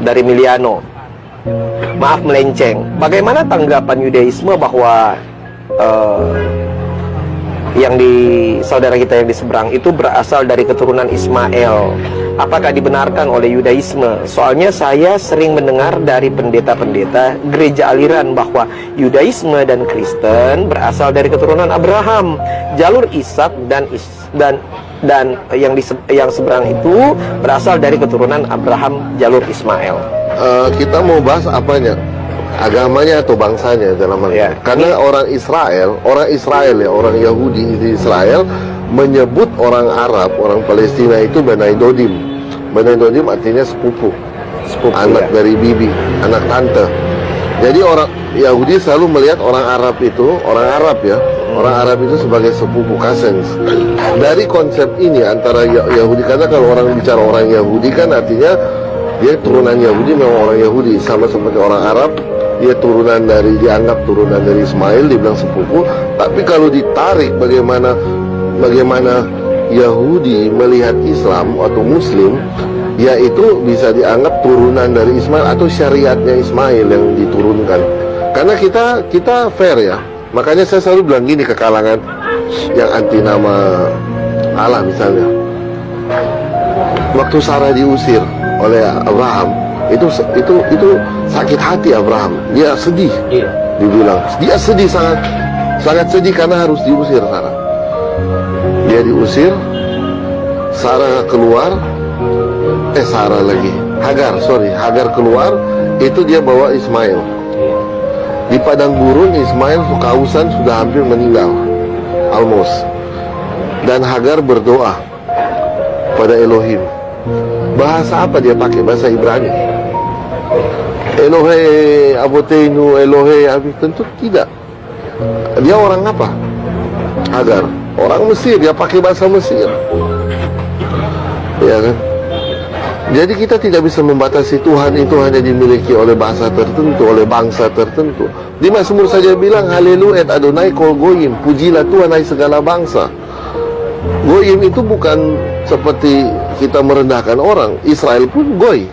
dari Miliano. Maaf melenceng. Bagaimana tanggapan Yudaisme bahwa yang di saudara kita yang di seberang itu berasal dari keturunan Ismail? Apakah dibenarkan oleh Yudaisme? Soalnya saya sering mendengar dari pendeta-pendeta gereja aliran bahwa Yudaisme dan Kristen berasal dari keturunan Abraham, jalur Ishak dan yang seberang itu berasal dari keturunan Abraham, jalur Ismail. Kita mau bahas apanya? Agamanya atau bangsanya dalam hal ini? Karena orang Israel ya, orang Yahudi di Israel menyebut orang Arab, orang Palestina itu Bani Dodim. Bani Dodim artinya sepupu anak dari bibi, anak tante. Jadi orang Yahudi selalu melihat orang Arab itu, orang Arab itu sebagai sepupu, cousins. Dari konsep ini antara Yahudi, karena kalau orang bicara orang Yahudi kan artinya dia turunan Yahudi, memang orang Yahudi, sama seperti orang Arab. Dia dianggap turunan dari Ismail, dibilang sepupu. Tapi kalau ditarik bagaimana Yahudi melihat Islam atau Muslim, yaitu bisa dianggap turunan dari Ismail atau syariatnya Ismail yang diturunkan. Karena kita fair ya. Makanya saya selalu bilang gini ke kalangan yang anti nama Allah misalnya. Waktu Sarah diusir oleh Abraham, itu sakit hati Abraham. Dia sedih. Dibilang dia sedih, sangat sedih karena harus diusir Sarah. Dia diusir, Sarah keluar, Hagar keluar, itu dia bawa Ismail. Di padang gurun Ismail kehausan, sudah hampir meninggal, almost. Dan Hagar berdoa pada Elohim. Bahasa apa dia pakai? Bahasa Ibrani. Elohe Aboteinu, Elohe Abi, tentu tidak. Dia orang apa? Hagar orang Mesir, dia pakai bahasa Mesir, ya kan? Jadi kita tidak bisa membatasi Tuhan itu hanya dimiliki oleh bahasa tertentu, oleh bangsa tertentu. Di Mazmur saja bilang Haleluya Adonai kol goyim, pujilah Tuhan hai segala bangsa. Goyim itu bukan seperti kita merendahkan orang. Israel pun goy.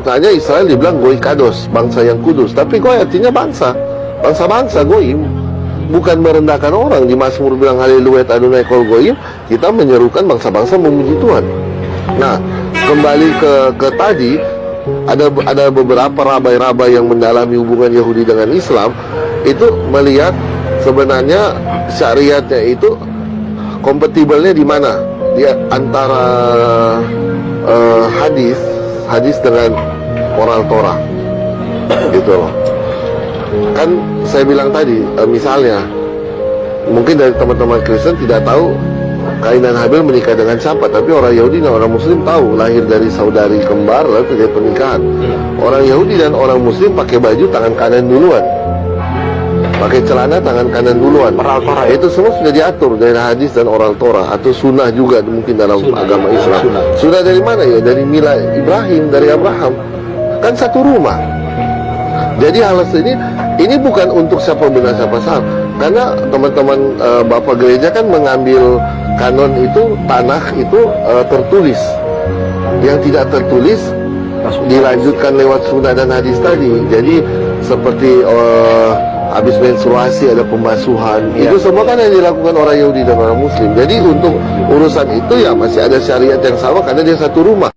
Hanya Israel dibilang goy kados, bangsa yang kudus. Tapi goy artinya bangsa, bangsa-bangsa goyim. Bukan merendahkan orang. Di Mazmur bilang Haleluya Adonai kol goyim, kita menyerukan bangsa-bangsa memuji Tuhan. Nah, kembali ke tadi, ada beberapa rabai-rabai yang mendalami hubungan Yahudi dengan Islam, itu melihat sebenarnya syariatnya itu kompatibelnya di mana? Di antara hadis dengan oral Torah, gitu loh. Kan saya bilang tadi, misalnya mungkin dari teman-teman Kristen tidak tahu Kain dan Habil menikah dengan siapa, tapi orang Yahudi dan orang Muslim tahu, lahir dari saudari kembar lalu terjadi pernikahan. Orang Yahudi dan orang Muslim pakai baju tangan kanan duluan, pakai celana tangan kanan duluan. Oral Torah itu semua sudah diatur dari hadis dan oral Torah, atau sunnah juga mungkin dalam agama Islam. Sunnah dari mana ya? Dari mila Ibrahim, dari Abraham. Kan satu rumah. Jadi hal ini bukan untuk siapa benar siapa salah. Karena teman-teman Bapak gereja kan mengambil kanon itu, tanah itu tertulis. Yang tidak tertulis dilanjutkan lewat sunnah dan hadis tadi. Jadi seperti habis menstruasi ada pembasuhan, itu semua kan yang dilakukan orang Yahudi dan orang Muslim. Jadi untuk urusan itu ya masih ada syariat yang sama karena dia satu rumah.